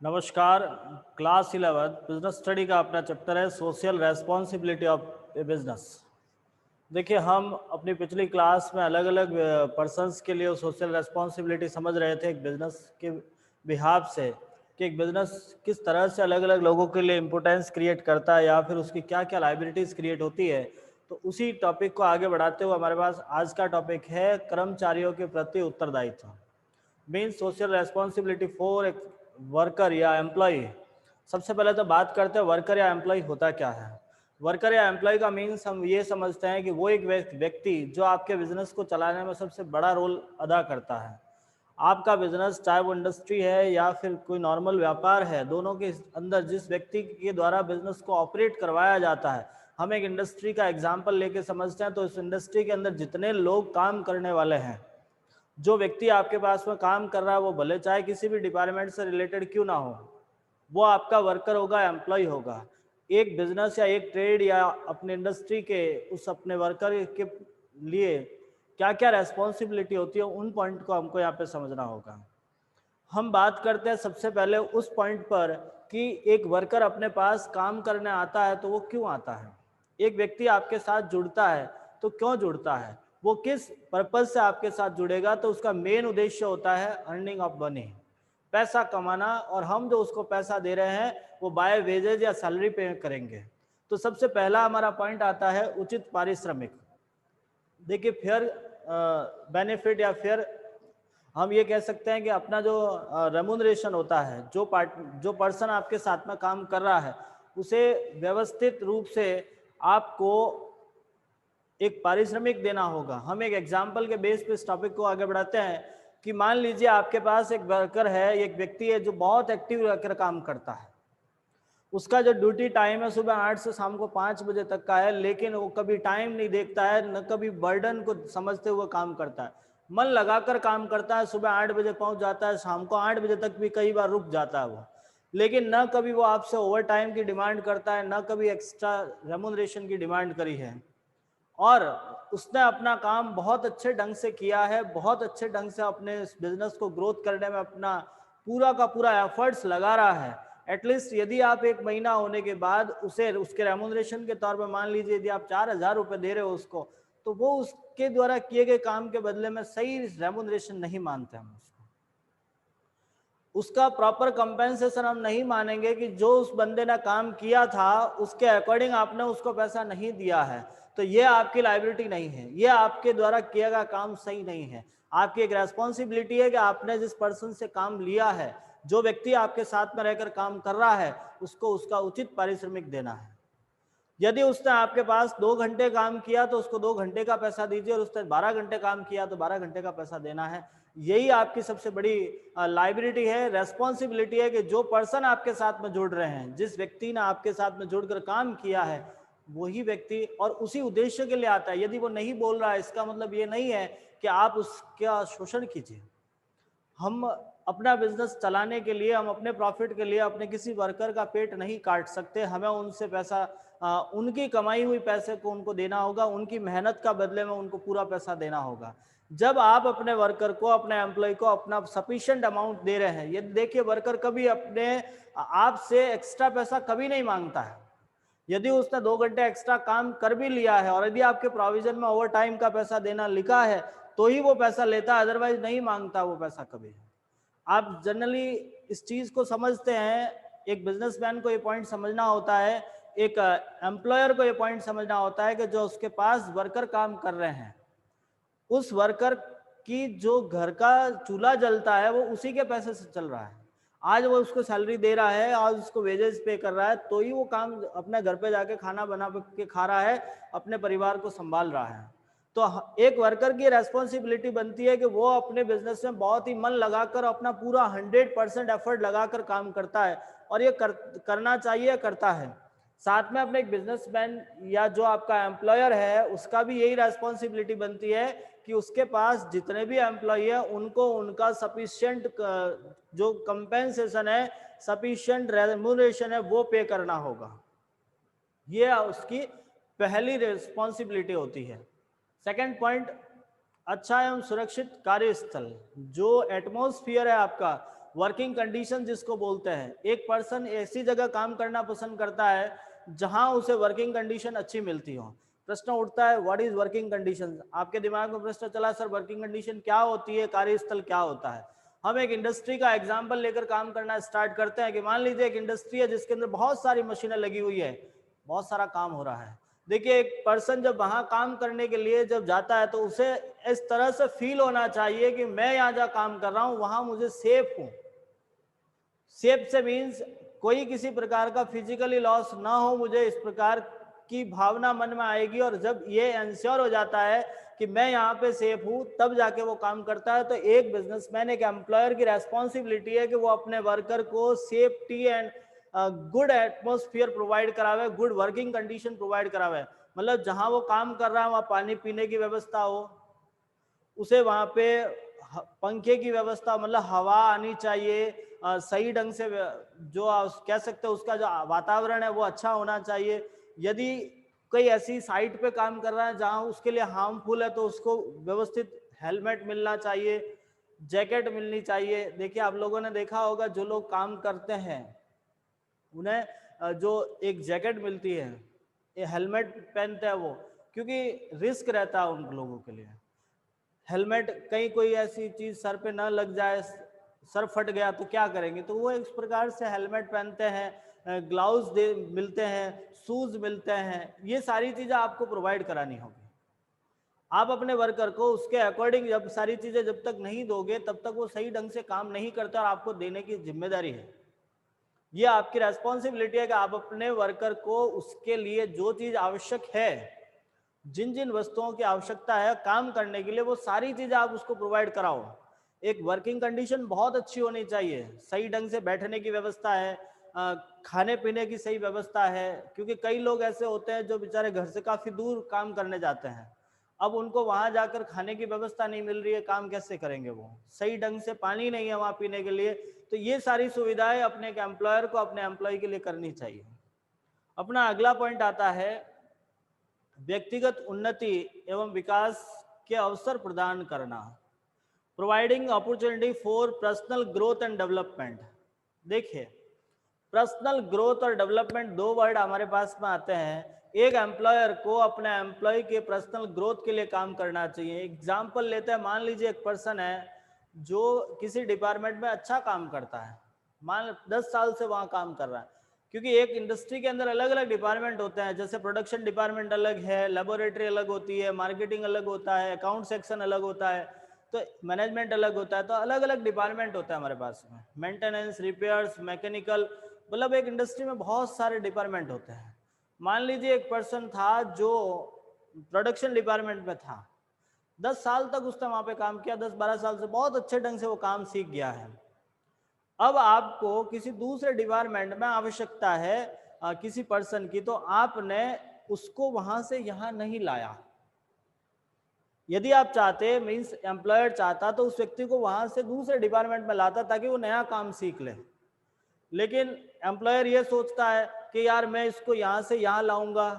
नमस्कार। Class 11 business study का अपना चैप्टर है social responsibility of A business. देखिए, हम अपनी पिछली क्लास में अलग अलग पर्सनस के लिए सोशल रेस्पॉन्सिबिलिटी समझ रहे थे एक बिजनेस के बिहाफ से, कि एक बिजनेस किस तरह से अलग अलग लोगों के लिए इम्पोर्टेंस क्रिएट करता है या फिर उसकी क्या क्या लाइबिलिटीज़ क्रिएट होती है। तो उसी टॉपिक को आगे बढ़ाते हुए हमारे पास आज का टॉपिक है कर्मचारियों के प्रति उत्तरदायित्व, मीन सोशल रेस्पॉन्सिबिलिटी फॉर एक वर्कर या एम्प्लॉय। सबसे पहले तो बात करते हैं वर्कर या एम्प्लॉय होता क्या है। वर्कर या एम्प्लॉय का मीन्स हम ये समझते हैं कि वो एक व्यक्ति जो आपके बिजनेस को चलाने में सबसे बड़ा रोल अदा करता है। आपका बिजनेस चाहे वो इंडस्ट्री है या फिर कोई नॉर्मल व्यापार है, दोनों के अंदर जिस व्यक्ति के द्वारा बिजनेस को ऑपरेट करवाया जाता है, हम एक इंडस्ट्री का एग्जाम्पल लेके समझते हैं। तो इस इंडस्ट्री के अंदर जितने लोग काम करने वाले हैं, जो व्यक्ति आपके पास में काम कर रहा है, वो भले चाहे किसी भी डिपार्टमेंट से रिलेटेड क्यों ना हो, वो आपका वर्कर होगा, एम्प्लॉय होगा। एक बिजनेस या एक ट्रेड या अपने इंडस्ट्री के उस अपने वर्कर के लिए क्या क्या रेस्पॉन्सिबिलिटी होती है, उन पॉइंट को हमको यहाँ पे समझना होगा। हम बात करते हैं सबसे पहले उस पॉइंट पर कि एक वर्कर अपने पास काम करने आता है तो वो क्यों आता है। एक व्यक्ति आपके साथ जुड़ता है तो क्यों जुड़ता है, वो किस पर्पज से आपके साथ जुड़ेगा। तो उसका मेन उद्देश्य होता है अर्निंग ऑफ मनी, पैसा कमाना, और हम जो उसको पैसा दे रहे हैं वो बाय वेजेज या सैलरी पे करेंगे। तो सबसे पहला हमारा पॉइंट आता है उचित पारिश्रमिक। देखिए, फेयर बेनिफिट या फेयर, हम ये कह सकते हैं कि अपना जो रेमुनरेशन होता है, जो पर्सन आपके साथ में काम कर रहा है, उसे व्यवस्थित रूप से आपको एक पारिश्रमिक देना होगा। हम एक एग्जाम्पल के बेस पे इस टॉपिक को आगे बढ़ाते हैं कि मान लीजिए आपके पास एक वर्कर है, एक व्यक्ति है जो बहुत एक्टिव रहकर काम करता है। उसका जो ड्यूटी टाइम है सुबह 8 से शाम को 5 बजे तक का है, लेकिन वो कभी टाइम नहीं देखता है, न कभी बर्डन को समझते हुए काम करता है। मन लगाकर काम करता है, सुबह 8 बजे पहुंच जाता है, शाम को 8 बजे तक भी कई बार रुक जाता है वो। लेकिन न कभी वो आपसे ओवर टाइम की डिमांड करता है, न कभी एक्स्ट्रा रेमुनरेशन की डिमांड करी है। और उसने अपना काम बहुत अच्छे ढंग से किया है, बहुत अच्छे ढंग से अपने इस बिजनेस को ग्रोथ करने में अपना पूरा का पूरा एफर्ट्स लगा रहा है। एटलीस्ट यदि आप एक महीना होने के बाद उसे उसके रेमुनरेशन के तौर पर मान लीजिए यदि आप 4,000 रुपये दे रहे हो उसको, तो वो उसके द्वारा किए गए काम के बदले में सही रेमुनरेशन नहीं मानते हम उसको। उसका प्रॉपर कंपेंसेशन हम नहीं मानेंगे कि जो उस बंदे ने काम किया था उसके अकॉर्डिंग आपने उसको पैसा नहीं दिया है, तो ये आपकी लायबिलिटी नहीं है, ये आपके द्वारा किया गया काम सही नहीं है। आपकी एक रेस्पॉन्सिबिलिटी है कि आपने जिस पर्सन से काम लिया है, जो व्यक्ति आपके साथ में रहकर काम कर रहा है, उसको उसका उचित पारिश्रमिक देना है। यदि उसने आपके पास 2 घंटे काम किया तो उसको 2 घंटे का पैसा दीजिए, और उसने 12 घंटे काम किया तो 12 घंटे का पैसा देना है। यही आपकी सबसे बड़ी लायबिलिटी है, रेस्पॉन्सिबिलिटी है कि जो पर्सन आपके साथ में जुड़ रहे हैं, जिस व्यक्ति ने आपके साथ में जुड़कर काम किया है, वही व्यक्ति और उसी उद्देश्य के लिए आता है। यदि वो नहीं बोल रहा है, इसका मतलब ये नहीं है कि आप उसका शोषण कीजिए। हम अपना बिजनेस चलाने के लिए, हम अपने प्रॉफिट के लिए अपने किसी वर्कर का पेट नहीं काट सकते। हमें उनसे पैसा, उनकी कमाई हुई पैसे को उनको देना होगा, उनकी मेहनत का बदले में उनको पूरा पैसा देना होगा। जब आप अपने वर्कर को, अपने एम्प्लॉय को अपना सफिशिएंट अमाउंट दे रहे हैं, ये देखिए वर्कर कभी अपने आपसे एक्स्ट्रा पैसा कभी नहीं मांगता है। यदि उसने 2 घंटे एक्स्ट्रा काम कर भी लिया है और यदि आपके प्रोविजन में ओवर टाइम का पैसा देना लिखा है तो ही वो पैसा लेता है, अदरवाइज नहीं मांगता वो पैसा कभी। आप जनरली इस चीज को समझते हैं, एक बिजनेसमैन को ये पॉइंट समझना होता है, एक एम्प्लॉयर को ये पॉइंट समझना होता है कि जो उसके पास वर्कर काम कर रहे हैं, उस वर्कर की जो घर का चूल्हा जलता है वो उसी के पैसे से चल रहा है। आज वो उसको सैलरी दे रहा है, आज उसको वेजेस पे कर रहा है, तो ही वो काम अपने घर पे जाके खाना बना के खा रहा है, अपने परिवार को संभाल रहा है। तो एक वर्कर की रेस्पॉन्सिबिलिटी बनती है कि वो अपने बिजनेस में बहुत ही मन लगाकर अपना पूरा 100% एफर्ट लगाकर काम करता है, और ये करना चाहिए, करता है। साथ में अपने एक बिजनेसमैन या जो आपका एम्प्लॉयर है उसका भी यही रेस्पॉन्सिबिलिटी बनती है कि उसके पास जितने भी एम्प्लॉय है उनको उनका सफिशिएंट जो कंपेंसेशन है, सफिशिएंट रेम्यूनरेशन है, वो पे करना होगा। ये उसकी पहली रेस्पॉन्सिबिलिटी होती है। सेकंड पॉइंट, अच्छा एवं सुरक्षित कार्यस्थल। जो एटमॉस्फेयर है आपका, वर्किंग कंडीशन जिसको बोलते हैं, एक पर्सन ऐसी जगह काम करना पसंद करता है जहां उसे वर्किंग कंडीशन अच्छी मिलती हो। प्रश्न उठता है व्हाट इज वर्किंग कंडीशन। आपके दिमाग में प्रश्न चला सर वर्किंग कंडीशन क्या होती है, कार्यस्थल क्या होता है। हम एक इंडस्ट्री का एग्जाम्पल लेकर काम करना स्टार्ट करते हैं कि मान लीजिए एक इंडस्ट्री है जिसके अंदर बहुत सारी मशीनें लगी हुई है, बहुत सारा काम हो रहा है। देखिए एक पर्सन जब वहां काम करने के लिए जब जाता है तो उसे इस तरह से फील होना चाहिए कि मैं यहाँ जहाँ काम कर रहा हूँ वहां मुझे सेफ हूँ। सेफ से मीन्स कोई किसी प्रकार का फिजिकली लॉस ना हो, मुझे इस प्रकार की भावना मन में आएगी। और जब ये इंश्योर हो जाता है कि मैं यहाँ पे सेफ हूँ तब जाके वो काम करता है। तो एक बिजनेसमैन, एक एम्प्लॉयर की रेस्पॉन्सिबिलिटी है कि वो अपने वर्कर को safety and good atmosphere provide करावे, गुड वर्किंग कंडीशन प्रोवाइड करावे। मतलब जहां वो काम कर रहा है वहां पानी पीने की व्यवस्था हो, उसे वहां पे पंखे की व्यवस्था, मतलब हवा आनी चाहिए, सही ढंग से जो कह सकते हैं उसका जो वातावरण है वो अच्छा होना चाहिए। यदि कोई ऐसी साइट पे काम कर रहा है जहां उसके लिए हार्मफुल है तो उसको व्यवस्थित हेलमेट मिलना चाहिए, जैकेट मिलनी चाहिए। देखिए आप लोगों ने देखा होगा जो लोग काम करते हैं उन्हें जो एक जैकेट मिलती है, ये हेलमेट पहनते हैं वो, क्योंकि रिस्क रहता है उन लोगों के लिए। हेलमेट कहीं कोई ऐसी चीज सर पे ना लग जाए, सर फट गया तो क्या करेंगे, तो वो इस प्रकार से हेलमेट पहनते हैं, ग्लव्स मिलते हैं, शूज मिलते हैं। ये सारी चीजें आपको प्रोवाइड करानी होगी। आप अपने वर्कर को उसके अकॉर्डिंग जब सारी चीजें जब तक नहीं दोगे तब तक वो सही ढंग से काम नहीं करता और आपको देने की जिम्मेदारी है। ये आपकी रेस्पॉन्सिबिलिटी है कि आप अपने वर्कर को उसके लिए जो चीज आवश्यक है, जिन जिन वस्तुओं की आवश्यकता है काम करने के लिए, वो सारी चीजें आप उसको प्रोवाइड कराओ। एक वर्किंग कंडीशन बहुत अच्छी होनी चाहिए, सही ढंग से बैठने की व्यवस्था है, खाने पीने की सही व्यवस्था है। क्योंकि कई लोग ऐसे होते हैं जो बेचारे घर से काफी दूर काम करने जाते हैं, अब उनको वहां जाकर खाने की व्यवस्था नहीं मिल रही है, काम कैसे करेंगे वो, सही ढंग से पानी नहीं है वहां पीने के लिए। तो ये सारी सुविधाएं अपने एम्प्लॉयर को अपने एम्प्लॉय के लिए करनी चाहिए। अपना अगला पॉइंट आता है व्यक्तिगत उन्नति एवं विकास के अवसर प्रदान करना, providing opportunity for personal growth and development. देखिए पर्सनल ग्रोथ और डेवलपमेंट दो वर्ड हमारे पास में आते हैं। एक एम्प्लॉयर को अपने एम्प्लॉय के पर्सनल ग्रोथ के लिए काम करना चाहिए। एग्जाम्पल लेते हैं, मान लीजिए एक पर्सन है जो किसी डिपार्टमेंट में अच्छा काम करता है, मान 10 साल से वहां काम कर रहा है। क्योंकि एक इंडस्ट्री के अंदर अलग अलग डिपार्टमेंट होते हैं, जैसे प्रोडक्शन डिपार्टमेंट अलग है, लेबोरेटरी अलग होती है, मार्केटिंग अलग होता है, अकाउंट सेक्शन अलग होता है, तो मैनेजमेंट अलग होता है। तो अलग अलग डिपार्टमेंट होता है हमारे पास में, मेंटेनेंस, रिपेयर्स, मैकेनिकल, मतलब एक इंडस्ट्री में बहुत सारे डिपार्टमेंट होते हैं। मान लीजिए एक पर्सन था जो प्रोडक्शन डिपार्टमेंट में था, 10 साल तक उसने वहां पे काम किया, 10-12 साल से बहुत अच्छे ढंग से वो काम सीख गया है। अब आपको किसी दूसरे डिपार्टमेंट में आवश्यकता है किसी पर्सन की, तो आपने उसको वहां से यहाँ नहीं लाया। यदि आप चाहते, मीन्स एम्प्लॉयर चाहता, तो उस व्यक्ति को वहां से दूसरे डिपार्टमेंट में लाता ताकि वो नया काम सीख ले। लेकिन एम्प्लॉयर ये सोचता है कि यार मैं इसको यहाँ से यहाँ लाऊंगा,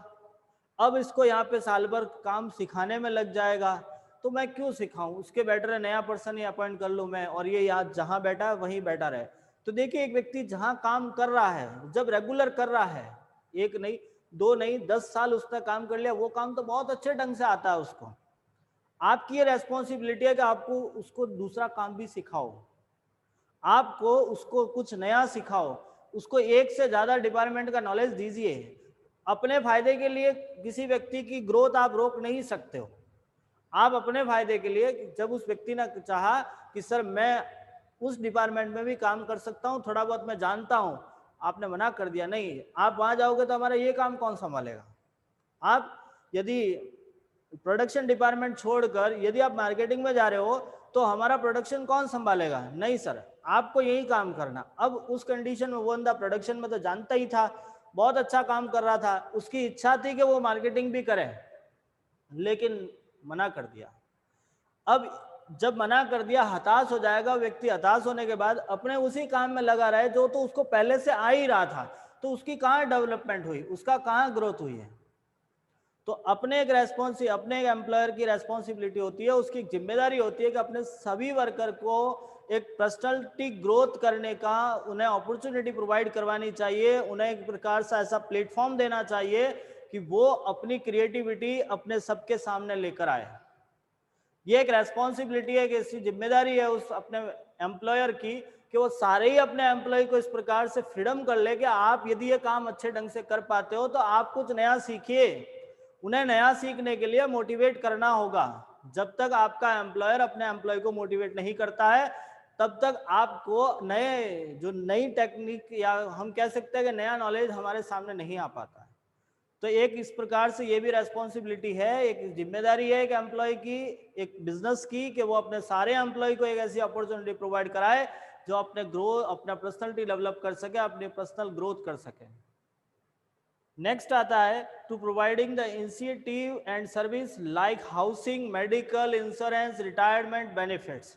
अब इसको यहाँ पे साल भर काम सिखाने में लग जाएगा, तो मैं क्यों सिखाऊं, उसके बेटर है नया पर्सन ही अपॉइंट कर लूं मैं, और ये यहाँ जहाँ बैठा है वहीं बैठा रहे। तो देखिए एक व्यक्ति जहाँ काम कर रहा है, जब रेगुलर कर रहा है, एक नहीं, दो नहीं, 10 साल उसने काम कर लिया, वो काम तो बहुत अच्छे ढंग से आता है उसको। आपकी ये रेस्पॉन्सिबिलिटी है कि आपको उसको दूसरा काम भी सिखाओ, आपको उसको कुछ नया सिखाओ, उसको एक से ज्यादा डिपार्टमेंट का नॉलेज दीजिए। अपने फायदे के लिए किसी व्यक्ति की ग्रोथ आप रोक नहीं सकते हो। आप अपने फायदे के लिए, जब उस व्यक्ति ने चाहा कि सर मैं उस डिपार्टमेंट में भी काम कर सकता हूं, थोड़ा बहुत मैं जानता हूं, आपने मना कर दिया, नहीं आप वहां जाओगे तो हमारा ये काम कौन संभालेगा। आप यदि प्रोडक्शन डिपार्टमेंट छोड़कर यदि आप मार्केटिंग में जा रहे हो तो हमारा प्रोडक्शन कौन संभालेगा, नहीं सर आपको यही काम करना। अब उस कंडीशन में वो बंदा प्रोडक्शन में तो जानता ही था, बहुत अच्छा काम कर रहा था, उसकी इच्छा थी कि वो मार्केटिंग भी करे, लेकिन मना कर दिया। अब जब मना कर दिया, हताश हो जाएगा व्यक्ति। हताश होने के बाद अपने उसी काम में लगा रहे जो तो उसको पहले से आ ही रहा था, तो उसकी कहाँ डेवलपमेंट हुई, उसका कहाँ ग्रोथ हुई है। तो अपने एक एम्प्लॉयर की रेस्पॉन्सिबिलिटी होती है, उसकी जिम्मेदारी होती है कि अपने सभी वर्कर को एक पर्सनालिटी ग्रोथ करने का उन्हें अपॉर्चुनिटी प्रोवाइड करवानी चाहिए, उन्हें एक प्रकार से ऐसा प्लेटफॉर्म देना चाहिए कि वो अपनी क्रिएटिविटी अपने सबके सामने लेकर आए। ये एक रेस्पॉन्सिबिलिटी है कि इसकी जिम्मेदारी है उस अपने एम्प्लॉयर की कि वो सारे ही अपने एम्प्लॉय को इस प्रकार से फ्रीडम कर ले कि आप यदि ये काम अच्छे ढंग से कर पाते हो तो आप कुछ नया सीखिए। उन्हें नया सीखने के लिए मोटिवेट करना होगा। जब तक आपका एम्प्लॉयर अपने एम्प्लॉय को मोटिवेट नहीं करता है तब तक आपको नई टेक्निक या हम कह सकते हैं कि नया नॉलेज हमारे सामने नहीं आ पाता है। तो एक इस प्रकार से ये भी रेस्पॉन्सिबिलिटी है, एक जिम्मेदारी है एक एम्प्लॉय की, एक बिजनेस की, कि वो अपने सारे एम्प्लॉय को एक ऐसी अपॉर्चुनिटी प्रोवाइड कराए जो अपना पर्सनलिटी डेवलप कर सके, अपनी पर्सनल ग्रोथ कर सके। नेक्स्ट आता है to providing the initiative and service like housing, medical, insurance, retirement benefits.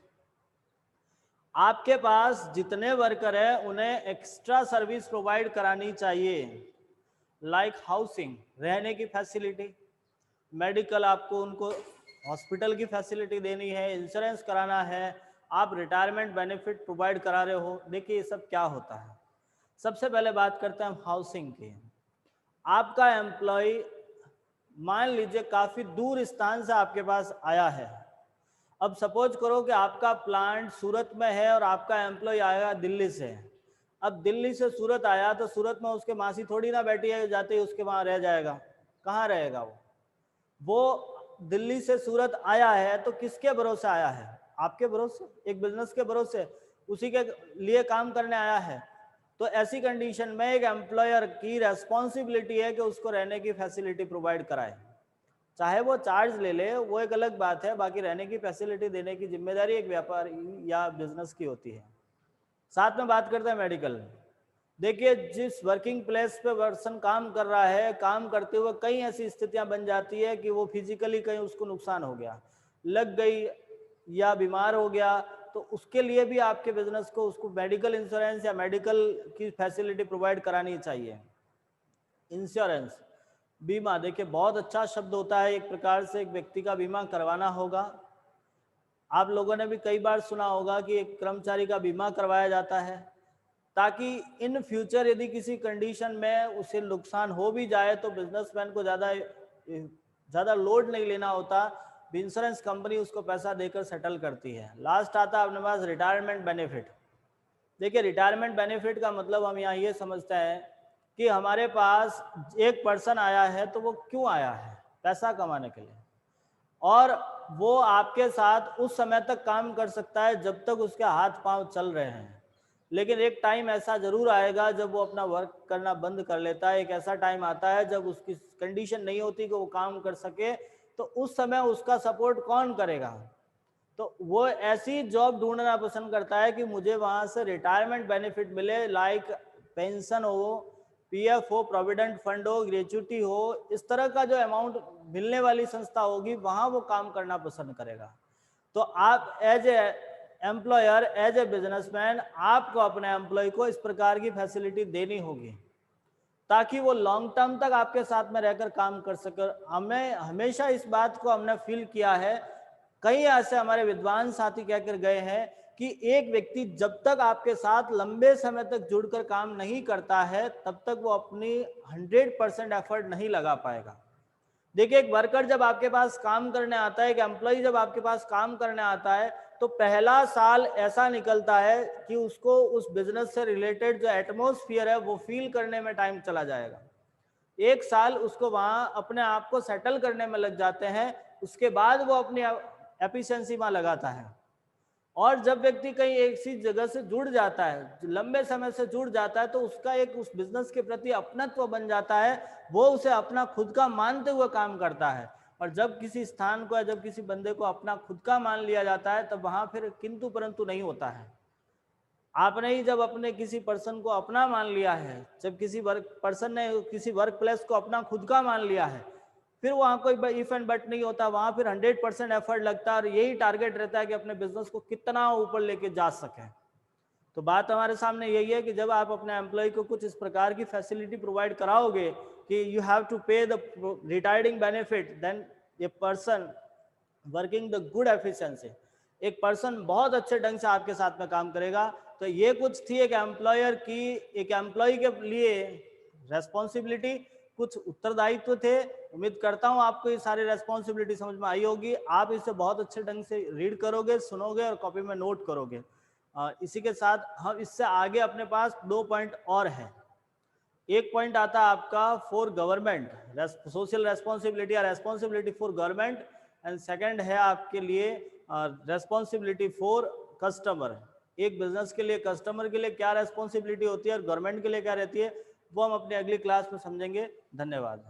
आपके पास जितने वर्कर है उन्हें एक्स्ट्रा सर्विस प्रोवाइड करानी चाहिए, लाइक हाउसिंग, रहने की फैसिलिटी, मेडिकल, आपको उनको हॉस्पिटल की फैसिलिटी देनी है, इंश्योरेंस कराना है, आप रिटायरमेंट बेनिफिट प्रोवाइड करा रहे हो। देखिए ये सब क्या होता है। सबसे पहले बात करते हैं हम हाउसिंग की। आपका एम्प्लॉय मान लीजिए काफ़ी दूर स्थान से आपके पास आया है। अब सपोज करो कि आपका प्लांट सूरत में है और आपका एम्प्लॉय आएगा दिल्ली से। अब दिल्ली से सूरत आया तो सूरत में उसके मासी थोड़ी ना बैठी है जाते ही उसके वहाँ रह जाएगा, कहाँ रहेगा वो दिल्ली से सूरत आया है तो किसके भरोसे आया है? आपके भरोसे, एक बिजनेस के भरोसे, उसी के लिए काम करने आया है। तो ऐसी कंडीशन में एक एम्प्लॉयर की रेस्पॉन्सिबिलिटी है कि उसको रहने की फैसिलिटी प्रोवाइड कराए। चाहे वो चार्ज ले ले वो एक अलग बात है, बाकी रहने की फैसिलिटी देने की जिम्मेदारी एक व्यापारी या बिजनेस की होती है। साथ में बात करते हैं मेडिकल। देखिए जिस वर्किंग प्लेस पे पर्सन काम कर रहा है, काम करते हुए कई ऐसी स्थितियां बन जाती है कि वो फिजिकली कहीं उसको नुकसान हो गया, लग गई या बीमार हो गया, तो उसके लिए भी आपके बिजनेस को उसको मेडिकल इंश्योरेंस या मेडिकल की फैसिलिटी प्रोवाइड करानी चाहिए। इंश्योरेंस, बीमा, देखिए बहुत अच्छा शब्द होता है, एक प्रकार से एक व्यक्ति का बीमा करवाना होगा। आप लोगों ने भी कई बार सुना होगा कि एक कर्मचारी का बीमा करवाया जाता है ताकि इन फ्यूचर यदि किसी कंडीशन में उसे नुकसान हो भी जाए तो बिजनेसमैन को ज़्यादा लोड नहीं लेना होता, इंश्योरेंस कंपनी उसको पैसा देकर सेटल करती है। लास्ट आता है अपने पास रिटायरमेंट बेनिफिट। देखिए रिटायरमेंट बेनिफिट का मतलब हम यहाँ ये समझते हैं कि हमारे पास एक पर्सन आया है तो वो क्यों आया है? पैसा कमाने के लिए, और वो आपके साथ उस समय तक काम कर सकता है जब तक उसके हाथ पांव चल रहे हैं, लेकिन एक टाइम ऐसा जरूर आएगा जब वो अपना वर्क करना बंद कर लेता है। एक ऐसा टाइम आता है जब उसकी कंडीशन नहीं होती कि वो काम कर सके, तो उस समय उसका सपोर्ट कौन करेगा? तो वो ऐसी जॉब ढूंढना पसंद करता है कि मुझे वहां से रिटायरमेंट बेनिफिट मिले, लाइक पेंशन हो, पीएफ हो, प्रोविडेंट फंड हो, ग्रेच्युटी हो, इस तरह का जो अमाउंट मिलने वाली संस्था होगी वहां वो काम करना पसंद करेगा। तो आप as a employer, as a businessman, आपको अपने एम्प्लॉय को इस प्रकार की फैसिलिटी देनी होगी ताकि वो लॉन्ग टर्म तक आपके साथ में रहकर काम कर सके। हमें हमेशा इस बात को हमने फील किया है, कई ऐसे हमारे विद्वान साथी कहकर गए हैं कि एक व्यक्ति जब तक आपके साथ लंबे समय तक जुड़कर काम नहीं करता है तब तक वो अपनी 100% एफर्ट नहीं लगा पाएगा। देखिए एक वर्कर जब आपके पास काम करने आता है, एक एम्प्लॉय जब आपके पास काम करने आता है, तो पहला साल ऐसा निकलता है कि उसको उस बिजनेस से रिलेटेड जो एटमॉस्फेयर है वो फील करने में टाइम चला जाएगा। एक साल उसको वहां अपने आप को सेटल करने में लग जाते हैं, उसके बाद वो अपनी एफिशिएंसी वहां लगाता है। और जब व्यक्ति कहीं ऐसी जगह से जुड़ जाता है, लंबे समय से जुड़ जाता है, तो उसका एक उस बिजनेस के प्रति अपनत्व बन जाता है, वो उसे अपना खुद का मानते हुए काम करता है। और जब किसी स्थान को या जब किसी बंदे को अपना खुद का मान लिया जाता है तब वहां फिर किंतु परंतु नहीं होता है। आपने ही जब अपने किसी पर्सन को अपना मान लिया है, जब किसी पर्सन ने किसी वर्क प्लेस को अपना खुद का मान लिया है, फिर वहाँ कोई इफ एंड बट नहीं होता, वहाँ फिर 100% एफर्ट लगता है और यही टारगेट रहता है कि अपने बिजनेस को कितना ऊपर लेके जा सके। तो बात हमारे सामने यही है कि जब आप अपने एम्प्लॉय को कुछ इस प्रकार की फैसिलिटी प्रोवाइड कराओगे कि you have to pay the retiring benefit, then a person working the good efficiency, एक पर्सन बहुत अच्छे ढंग से आपके साथ में काम करेगा। तो ये कुछ थी एक एम्प्लॉयर की, एक एम्प्लॉय के लिए रेस्पॉन्सिबिलिटी, कुछ उत्तरदायित्व थे। उम्मीद करता हूं आपको ये सारी रेस्पॉन्सिबिलिटी समझ में आई होगी। आप इसे बहुत अच्छे ढंग से रीड करोगे, सुनोगे और कॉपी में नोट करोगे। इसी के साथ हम इससे आगे अपने पास 2 पॉइंट और हैं। एक पॉइंट आता है आपका फॉर गवर्नमेंट, सोशल रेस्पॉन्सिबिलिटी या responsibility for government, and second है आपके लिए रेस्पॉन्सिबिलिटी फॉर कस्टमर। एक बिजनेस के लिए, कस्टमर के लिए क्या रेस्पॉन्सिबिलिटी होती है और गवर्नमेंट के लिए क्या रहती है, वो हम अपनी अगली क्लास में समझेंगे। धन्यवाद।